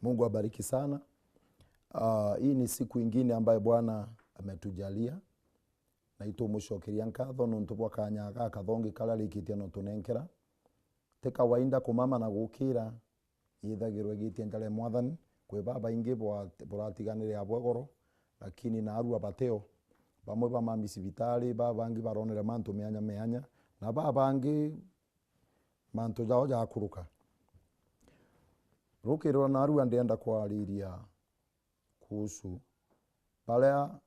Mungu abariki sana. Hii ni siku ingine ambayo Bwana ametujalia. Na itumushokeria nkatho nuntu bwa kanya gakathongi kala likitie no tunenkera. Teka wainda kumama na gukira yithagirwe gitie ndale mwathani kwe baba ingi buratiganire abwegoro lakini na arua bateo bamwe ba mami sibitali baba angi baronere mantu meanya na baba angi mantu jao ja kuruka. Rukirwa na arua ndienda kwariria kuhusu balea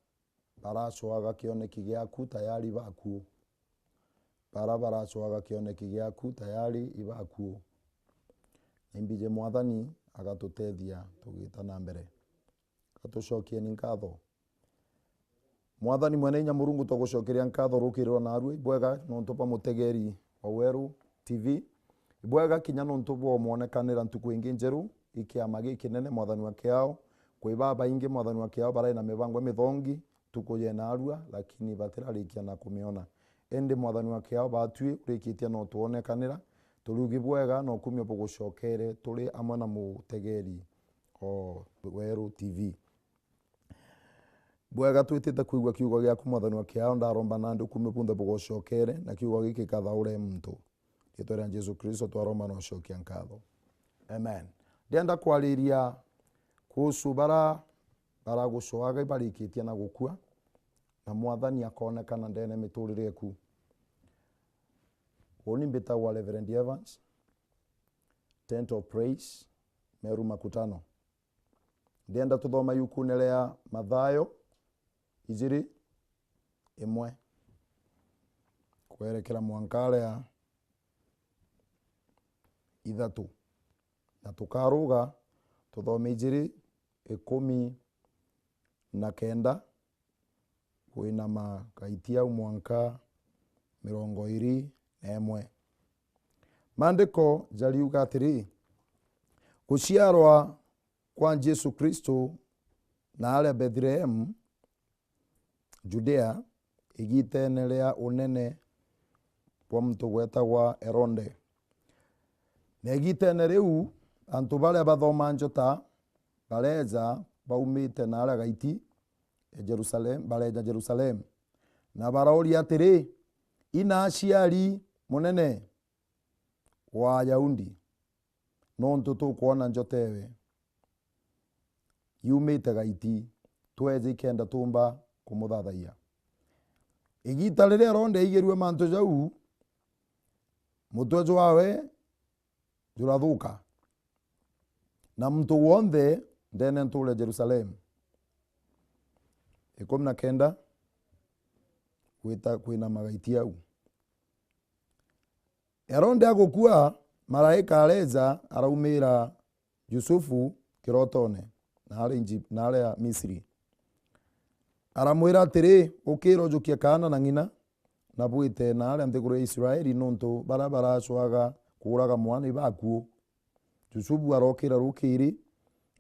baracwaga kioneki giaku tayari baku. Baracwaga kioneki giaku tayari ibaku. Imbije mwathani agatutethia tugita na mbere. Gatushokie ni nkatho. Mwathani mwene inya Murungu tugucokeria nkatho rukirwa na arua ibwega nontu pa mutegeri wa Weru TV. Ibwega kinya nontu bwa muonekanira ntuku ingi njeru ikiama gikinene mwathani wa kiao kwi baba ingi mwathani wa kiao barai na mibango mithongi tukuye na arua lakini batirarikia na kumiona. Ende mwathani wa kiao batui urikitie no tuonekanira turugi bwega no kumio bugucokere turi amwe na mutegeri o Weru TV. Bwega twitite kuigwa kiugo giaku mwathani wa kiao ndaromba nandu kumio bunthe bugucokere na kiugo giki kathaure muntu. Itwera Jesu Kristo twaroma no shokia nkatho. Amen. Ndienda kwariria kuhusu baragucwaga ibarikitie na gukua na mwathani akonekana ndene miturire ku. Oni mbitagwa Reverend Evans, Tent of Praise, Meru Makutano. Ndienda tuthoma yukunelea Mathayo 2:1 kwerekera mwankale ya 3 na tukaruga tuthome 2:19 kuina makaitia mwanka 21. Maandiko jaliuga atiri guciarwa kwa Jesu Kristo na ale Bethlehem Judea igitenelea unene kwa mtu gwetagwa Heronde. Na igiteneleu antu baria bathoma njota bareza baumite na ala gaiti Jerusalem bareja Jerusalem na barauri atiri ina aciari munene wa Yahudi nontu tukuona njotewe yumite gaiti tweze ikenda tumba kumuthathaia. Igita riria Heronde igerwe mantu jau mutwezo wawe jurathuka na mtu wonde ndene ntule Jerusalem. 19 wita kuina magaiti au. Heronde agukua malaika areza araumira Yusufu kirotone na ale Misri. Aramwira atiri ukiro jukia kana na ngina na bwite na ale nthiguru Israeli nontu barabara cwaga kuraga mwana ibaku. Yusufu arokira rukiri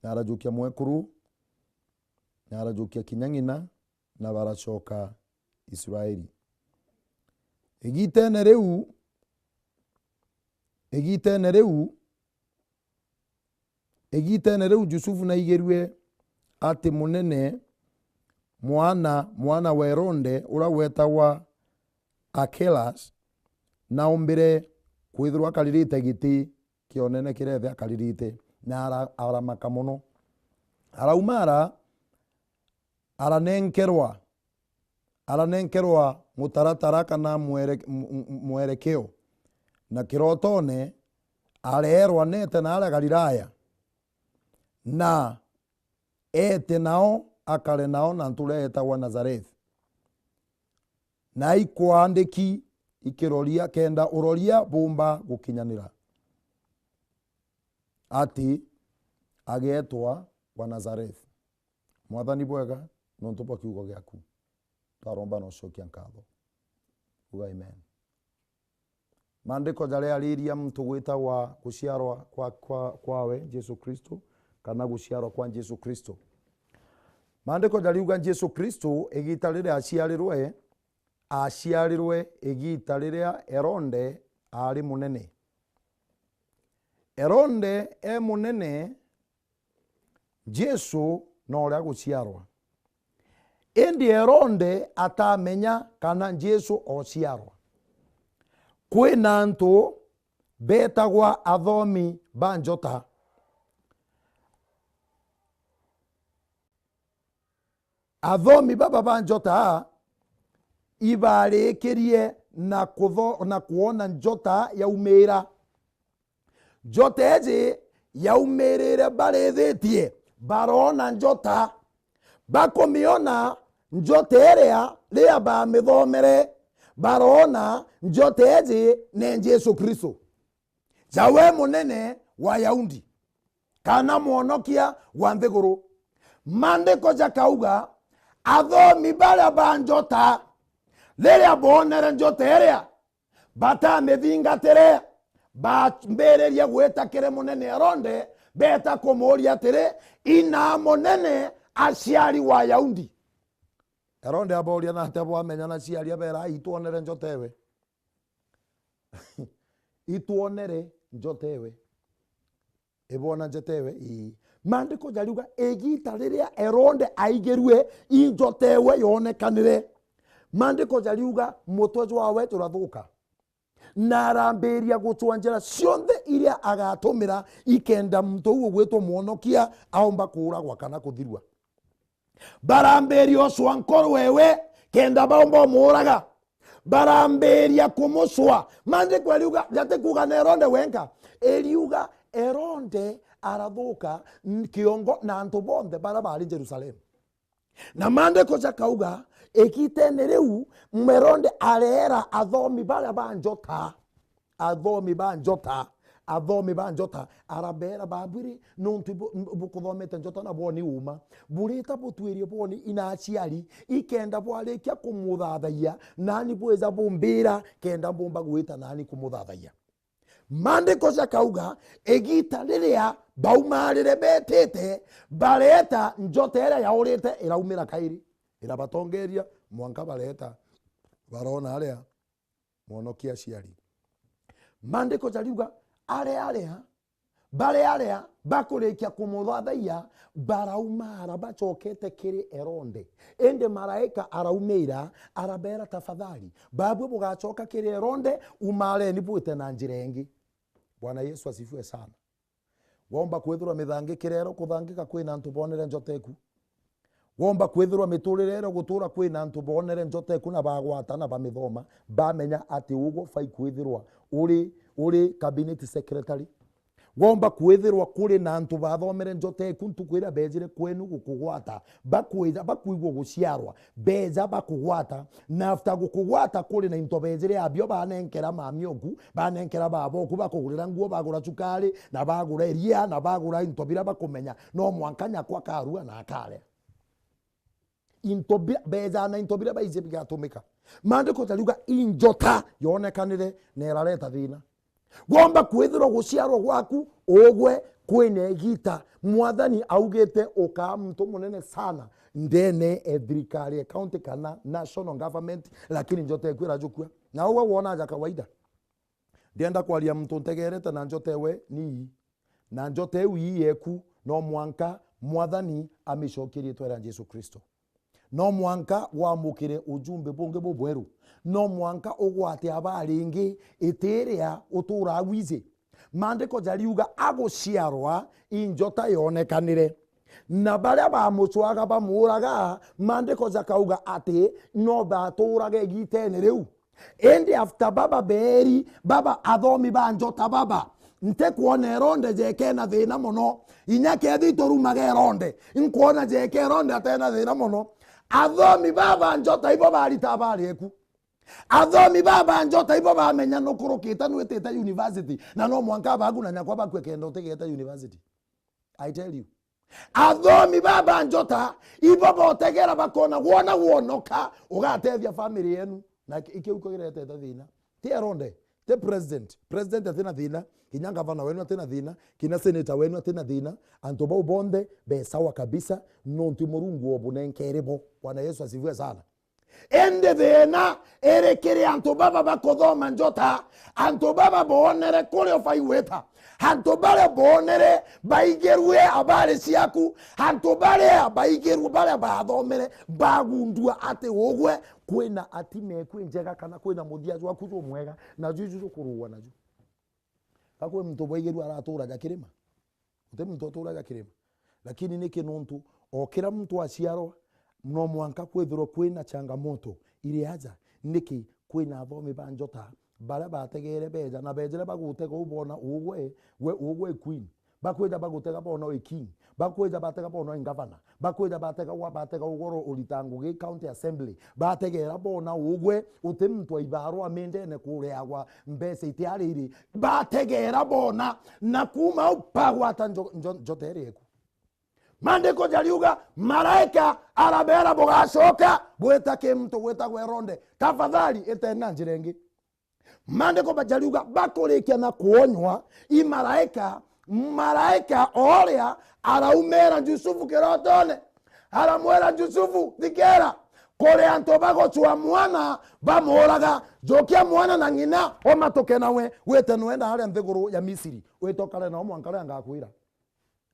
na arajukia mwekuru na arajukia kinyangina na baracoka Israeli. Igitene reu Yusufu na igerwe ati munene mwana wa Heronde ura wetagwa Akelas na umbire kwithirwa akaririte giti kionene kirethe akaririte na aramaka muno. Araumara aranenkerwa mutaratara kana mwerekeo na kirotone areerwa nete na ale Galilaya na ete nao akale nao na ntule etagwa Nazareth na ikwandiki ikiroria kenda uroria bumba gukinyanira ati agetwa wa Nazareth. Mwathani bwega nontu bwa kiugo giaku twaromba no shokia nkatho. Amen. Maandiko jale aliria mtu gwitagwa guciarwa kwawe Jesu Kristo kana guciarwa kwa Jesu Kristo. Maandiko jaliuga Jesu Kristo igita riria aciarirwe igita riria Heronde ari munene. Heronde munene Jesu no ria guciarwa indi Herode atamenya kana Jesu ociarwa. Kwina antu betagwa athomi ba njota, athomi baba ba njota ibarikirie na kuona njota yaumira. Njota iji yaumirire barithitie barona njota, bakumiona njota iria ria bamithomere, barona njota iji ni Jesu Kristo, jawe munene wa Yahudi kana mwonokia wa nthiguru. Mandiko jakauga athomi baria ba njota riria bonere njota iria batamithingatire, bambiririe gwitakire munene Herode, beta kumuria atiri ina munene aciari wa Yahudi. Herode aboria na tebo amenya na ciari abera ituonere njota ewe ituonere njota ewe ibona njota ewe mandiko jariuga egita riria Herode aigerue njota ewe yonekanire. Mandiko jariuga mutwe wawe turathuka na arambiria gucwa njira cionthe iria agatumira ikenda muntu uguo gwitwo mwonokia aomba kuragwa kana kuthirwa. Barambiria ucwa nkoro wewe kenda baomba muraga, barambiria kumuswa. Mandiko ariuga jate kuga na Herode wenka, eriuga Herode arathuka kiongo na antu bonthe bara bari Jerusalemu. Na mandiko jakauga ekitene riu Herode arera athomi baria ba njota, athomi ba njota, athomi ba njota arabera babiri nontu bukuthomete njota na boni uma burita butwirie boni inaciari ikenda bwarikia kumuthathaia nani bweza bumbira kenda bomba gwita nani kumuthathaia. Mandiko jakauga egita riria baumarire betete bareta njota iria yaurite iraumira kairi irabatongeria mwanka bareta barona aria mwonokia ciari. Mandiko jariuga aria bakurikia kumuthathaia baraumara bacokete kiri Herode, ende maraika araumira arabera tafadhali babu bugacoka kiri Herode umare ni bwite na njira ingi. Bwana Yesu asifiwe sana. Womba kwithirwa mithangikirero kuthangika kwina antu bonere njota eku, womba kwithirwa miturirero gutura kwina antu bonere njota eku na bagwata na bamithoma bamenya ati ugo fai kwithirwa uri cabinet secretary, womba kwithirwa kuri na antu bathomere njota eku ntukwira bejire kwenu gukugwata bakuigwo guciarwa beja bakugwata na after gukugwata kuri na into bejire abio banenkera mamioku banenkera baboku bakugurira nguo bagura cukari na bagura iria na bagura into bira bakumenya no mwankanya kwa karua na akare into beja na into bira baize bigatumika. Mandiko tariuga injota yonekanire nerareta thina. Womba kwithirwa guciarwo gwaku ogwe kwine gita mwathani augite uka mtu munene sana ndene thirikari county kana national government, lakini njota ekwira jukua na uwe wona ja kawaida ndienda kwaria mtu ntegerete na njota ewe ni na njota ewe yeku no mwanka mwathani amishokirie twera Jesu Kristo, no mwanka wamukire ujumbe bunge bubweru, no mwanka ugwate abaringi itiria utura wize. Mandiko jariuga aguciarwa injota yonekanire na baria bamucwaga bamuraga. Mandiko jakauga ati no baturage gitene riu endi after baba beri baba athomi ba njota baba nte kuona Herode jeke na thina muno inyake thitorumage Herode nkuona jeke Herode atena thina muno. Athomi baba njota ibo barita barieku, athomi baba njota ibo bamenya nukurukita nwitite university na no mwanka baguna nyakwa bakwe kenda utegeta university. I tell you, athomi baba njota ibo botegera bakona wona wonoka ugatethia family yenu na ikiuko girete thina ti Herode te president athina thina kinya gavana wenu athina thina kina senator wenu athina thina antu bau bonde be sawa kabisa no nti Murungu obunenkerebo. Bwana Yesu asifiwe sana. ende thina erekere antu baba bakothoma njota, antu baba bonere kuri ofaiweta, antu bare bonere baigerwe abare ciaku, antu bare baigerwe bare bathomere bagundua ati ogwe kwina atime kwinjega kana kwina muthia waku jo mwega na juju kuruwa naju. Kakwe mtu baigerwe aratura jakirima, ute mtu atura jakirima, lakini niki nuntu okira mtu aciarwa no mwanka kwithirwo kwina changamoto iri aja niki kwina athomi ba njota bara bategere beja na bejere bagutega ubona ugwe queen, bakweja bagutega bona we king, bakweja batega bona we governor, bakweja batega ugoro ulitangu ge county assembly, bategera bona ugwe uti mtu ibaro amende ne kureagwa mbese itiariri, bategera bona na kuma upagwa tanjotere eku. Mandiko jaliuga malaika arabera bogashoka bweta ke mtu bweta gweronde tafadhali etena njirengi. Mandiko bajaliuga bakorekia na kuonywa i malaika oria araumera Yusufu kirotone, aramwera Yusufu thikera kore anto bagochwa mwana bamoraga jokia mwana na ngina omatoke nawe wete nwenda hali nthiguru ya Misiri wetokale na omwankale ngakwira.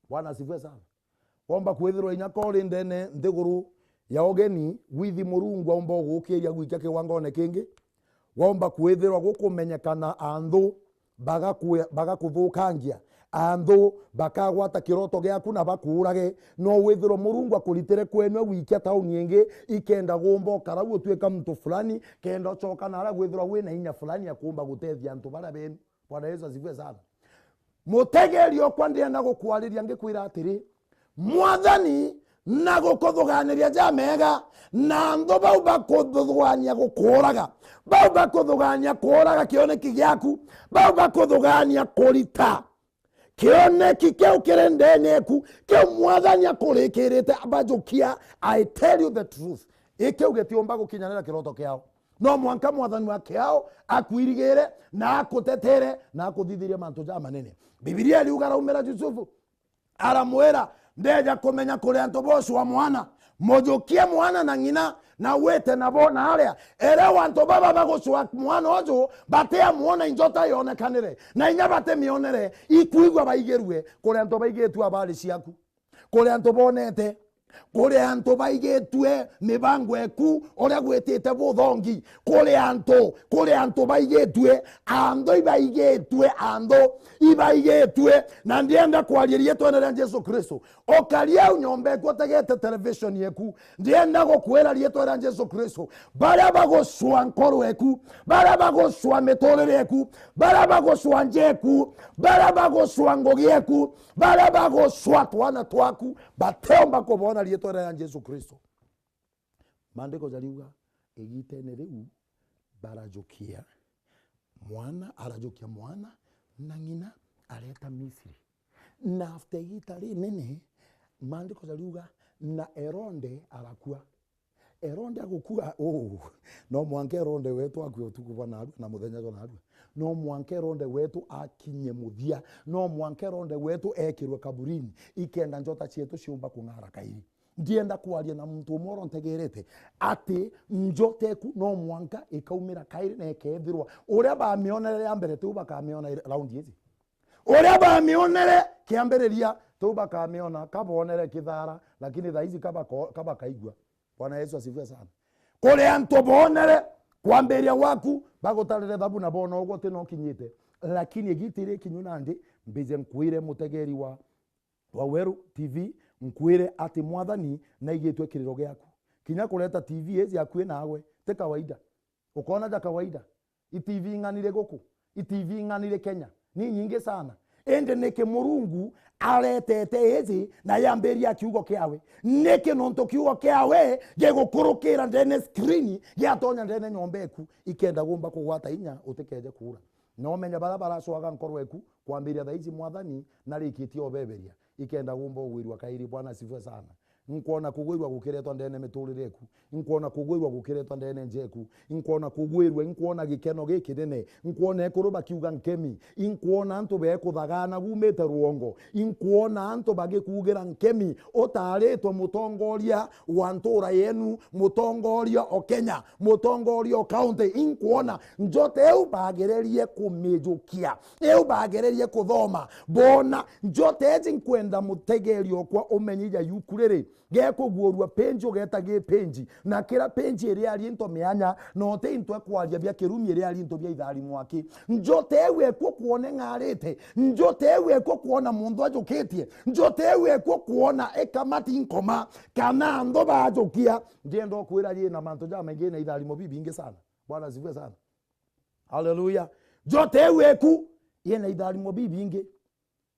Bwana asifiwe sana. Omba kwithirwo inya kori ndene nthiguru ya ogeni withi murungu omba gukiria gwika kiwangone kingi, womba kwithirwa gukumenyekana anthu bagakuthukangia, anthu bakagwata kiroto giaku na bakurage, no withirwo murungu akuritire kwenwe wikia tauni ingi ikenda gumba karau utweka mtu fulani kenda choka na ara gwithirwa wina inya fulani ya kumba gutethia antu bara benu. Bwana Yesu asifiwe sana. Mutegerio kwa ndienda gukwariria ngikwira atiri Mwathani na gukuthuganiria jamega na anthu bau bakuthugania gukuraga, bau bakuthugania kuraga kioneki giaku, bau bakuthugania kurita kioneki kiu kiri ndeni eku kiu Mwathani akurikirite abajukia. I tell you the truth, ikiu gitiumba gukinyanira kiroto kiao, no mwanka Mwathani wa kiao akwirigire na akutetere na akuthithirie mantu jamanene. Biblia iliuga raumira Yusufu aramwera ndeja kumenya kuri antu bosu wa mwana mojokie mwana na ngina na wete na bona aria ere wantu baba baguswa mwana ojo batea muona injota yonekanire na inya bate mionere ikuigwa baigerwe kuri antu baigetu abali ciaku, kuri antu bonete, kuri antu baigetwe mibango eku oria gwetete buthongi, kuri antu baigetwe ando ibaigetwe na ndienda kwariria twenera Yesu Kristo okaria unyombe gwotegete television yeku ndienda gukwera rietwa Yesu Kristo bara bagoswa nkoro eku, bara bagoswa metorere eku, bara bagoswa njeku, bara bagoswa ngogi eku, bara bagoswa twana twaku bateomba kubona rietwa rya Yesu Kristo. Mandiko jaliuga egitene riu barajukia mwana na ngina areta Misiri na after gitari nene. Mandiko jaliuga na Eronde arakua. Eronde agukua no mwanke Eronde wetu akwe utukuva na muthenya jona arua, no mwanke Eronde wetu akinye muthia, no mwanke Eronde wetu ekirwe kaburini ikenda njota cietu ciumba kung'ara kairi. Ndienda kwaria na muntu moro ntegerete ati njoteku no mwanka ikaumira kairi na ikethirwa uria bamionere ya mbere tu bakamiona round hizi, uria bamionere kiambereria tu bakamiona kabonere kithara, lakini thaizi kaba kaigwa. Bwana Yesu asifiwe sana. Kule antu bonere kwamberia waku bagutarire thabu na bona ugo tino kinyite, lakini egitire kinyuna ndi mbize nkwire mutegeri wa Weru TV nkwire ati Mwathani na igetwe kiriro giaku kinya kureta TV ezi akwe nawe te kawaida. Ukona ja kawaida TV ng'anire guku, TV ng'anire Kenya ni nyingi sana, ende neke Murungu aretete ezi na yamberia kiugo kiawe neke nonto kiugo kiawe gegukurukira ndene screen giatonya ndene nyombeku ikenda gumba kugwata inya utikeje kura no menya barabara swaga nkorweku kwambiria thaizi Mwathani na rikitie obeberia ikenda gumba ugwirwa kairi. Bwana asifiwe sana. nkuona kugwirwa gukiretwa ndene miturire ku, nkuona kugwirwa gukiretwa ndene njeku, nkuona kugwirwa, nkuona gikeno giki nene, nkuona ekuru bakiuga nkemi, nkuona antu bekuthagana gumite ruongo, nkuona antu bagikugira nkemi utaritwo mutongoria wa ntura yenu, mutongoria o Kenya, mutongoria o county, nkuona njote eu bagererie kumijukia, eu bagererie kuthoma bona njote ezi nkwenda mutegerio kwa umenyija yukurere geko guorua penji ogeta ge penji na kira penji iri ari into mianya no te into kwaria bya kirumi iri ari into bya ithari mwaki njote ewe ko kuone ngarete njote ewe ko kuona mundu ajuketie njote ewe ko kuona ekamati nkoma kana ndo bajukia ndiendo kwira ri na manto ja mengi na ithari mo bibinge sana. Bwana asifiwe sana. Haleluya. Njote ewe ku yena ithari mo bibinge,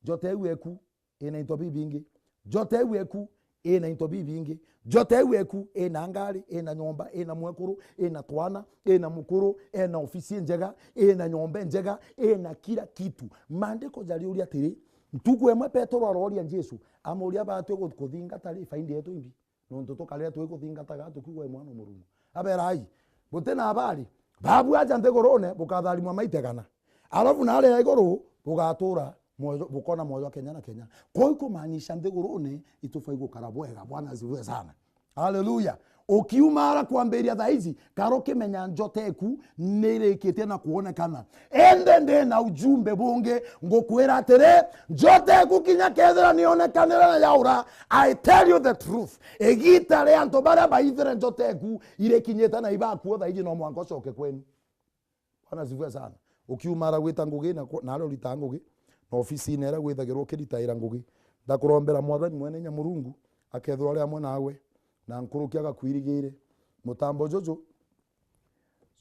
njote ewe ku ina into bibinge, njote ewe ku ina into bibingi, njote eweku ina ngari, ina nyomba, ina mwekuru, ina twana, ina mukuru, ina ofisi njega, ina nyombe njega, ina kila kitu. Maandiko jari uria tiri ntuku emwe Petro aroria Jesu amuria batwe guthingata ri faindi yetu imbi nonto tokaria twe guthingata gatu kugwa mwana Mulungu aberai gutena abari babu aja ntegorone bukatharimwa maitegana alafu na ale iguru bugatura moyo bukona moyo Kenya na Kenya koiko maanisha ntegorone itufai gukara bwega. Bwana asifiwe sana. Haleluya. Ukiumara kuamberia thaizi karoke menya njoteku nirekete na kuonekana ende na ujumbe bunge ngokwera atere njoteku kinya kethera nionekanira na yaura. I tell you the truth, egitare anto bara baithire njoteku irekinyeta na ibakuo thaizi no mwango coke kwenu. Bwana asifiwe sana. Ukiumara gwita ngugi na aro ritangugi na ofisi nera gwithagirwo kiritaira ngugi ndakurombera mwathani mwene nya Mulungu akethwa ria mwe nawe na nkurukia gakwirigire mutambo jojo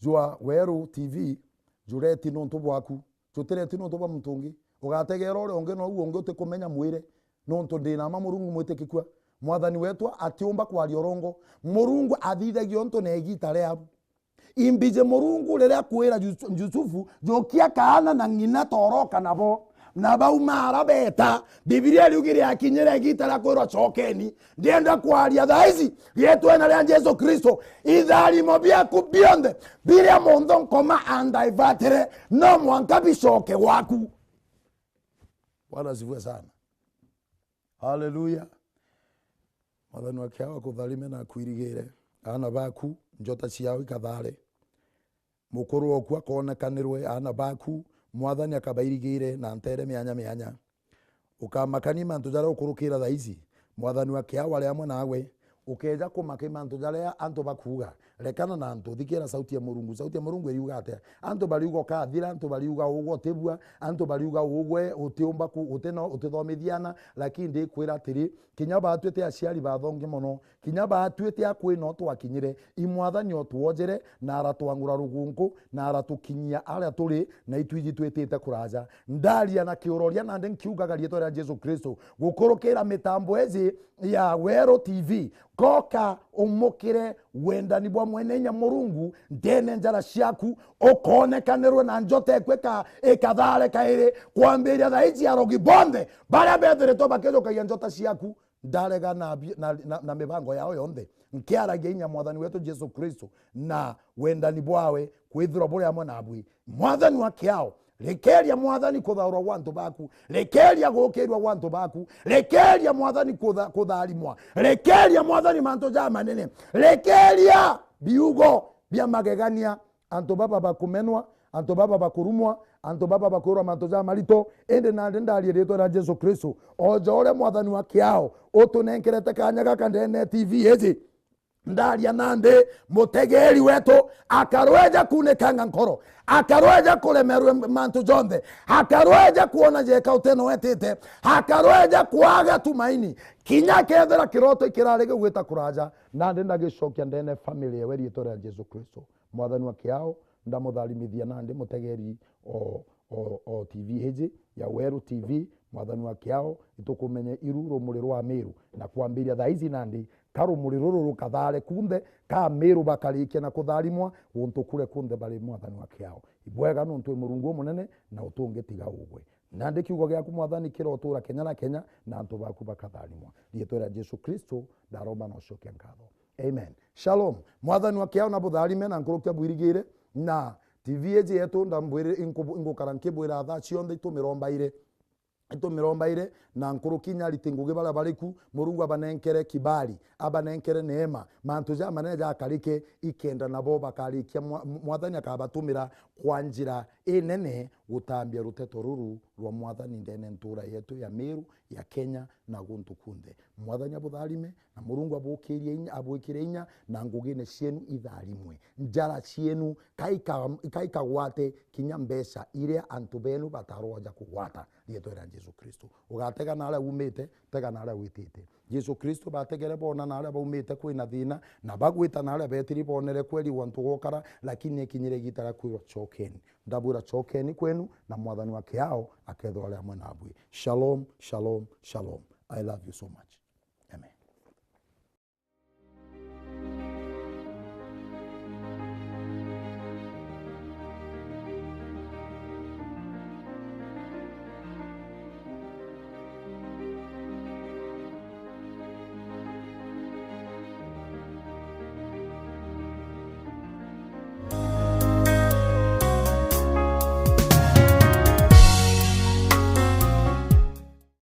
jua Weru TV jureti nonto bwaku tutereti nonto bwa mtungi ugategera ore onge no uonge utekumenya mwire nonto ndina ma Mulungu mwitekikwa mwathani wetu atiumba kwa riorongo Mulungu athithagio nto negitare abu imbije Mulungu rere akwira Yusufu jokia kaana na ngina toroka nabo na baumara beta Biblia liugire akinyere gitara kwirwa chokeni ndienda kwaria thaizi yetu ena ria Yesu Kristo ithari mobia kubionde biria mondo nkoma andaivatere no mwanka bishoke waku. Bwana asifiwe sana. Haleluya. Mwathani wake akutharime na kwirigire ana baku njota ciao ikathare mukuru okwa konekanirwe ana baku mwathani akabairigire na ntere mianya ukamakani mantu jara ukurukira thaizi mwathani wake wale amwe nawe ukeja kumaka mantu jara anto bakuga rekana na anto thikira sauti ya Mulungu iriuga ate anto baliuga kathira anto baliuga ugo tebua anto baliuga ugwe utiumba ku uteno utithomithiana lakini ndi kwira tiri kinya batwete aciari bathonge mono kinya batwete akwino twakinyire imwathani otwojere na aratwangura rugunku na aratukinyia aria turi na itwiji twetete kuraja ndaria na kiuroria na ndenkiugaga rieto ria Yesu Kristo gukurukira mitambo ezi ya Weru TV koka umukire wendani bwa mwene nya Mulungu ndene njara ciaku ukonekanirwe na njote kweka ikathare kaire kwambiria thaici arogi bonde baria bethere to bakejo kaia njota ciaku ndarega na mibango yao yonthe nkiaragia inya mwathani wetu Yesu Kristo na wendani bwawe kwithira buri amwe na abui mwathani wakiao lekeria mwathani kuthaurwa wantu baku lekeria gukirwa wantu baku lekeria mwathani kutharimwa lekeria mwathani manto ja manene lekeria biugo bia magegania anto baba bakumenwa anto baba bakurumwa anto baba bakurwa manto ja marito ende na ndari rito na Yesu Kristo ojore mwathani wakiao utunenkerete kanyaga kandene TV ezi ndaria nande mutegeri wetu akarweja kunekanga nkoro akarweja kulemerwe mantu jonde akarweja kuona jeka uteno wetete akarweja kuaga tumaini kinya kethera kiroto ikirarege gwita kuraja nande ndagicokia ndene family ya weri itora Yesu Kristo mwathani wakiao ndamutharimithia nande mutegeri o TV heje ya Weru TV mwathani wakiao itukumenye iruro muliro wa Meru na kuambiria thaizi nandi karu muliruru rukathare kunde ka Meru bakarikia na kutharimwa untu kure kunde bali mwathani wakiao ibwega nuntu Mulungu munene na utunge tiga ugwe na ndi kiugo giaku mwathani kirotura Kenya na Kenya na antu baku bakatharimwa rietwa Jesu Kristo ndaromba na ucokia ngatho amen. Shalom. Mwathani wakiao na butharime na nkurukia bwirigire na TV yetu ndambwire ingukara nkibwira tha cionthe itumirombaire na nkurukinya ritinguge bara bariku Murungu abanenkere kibali abanenkere neema mantu ja maneja akarike ikenda nabo bakarikia mwathani akabatumira kwa njira inene gutambia ruteto ruru rwa mwathani ndene ntura yetu ya Meru ya Kenya na guntu kunthe. Mwathani abutharime na Murungu abwikire inya na ngugine cienu itharimwe njara cienu kaika gwate kinya mbesa iria antu benu bataroja kugwata rietwa Jesu Kristo. Ugatega na ala umite tega na ala witite Jesu Kristo bategere bona na ala baumite kwina thina na bagwita na ala betiri bonere kweli wantu gokara lakini ekinyire gitara kwiro chokeni ndabura chokeni kwenu na mwathani wake yao akethwa ala mwana abui. Shalom, shalom, shalom. I love you so much.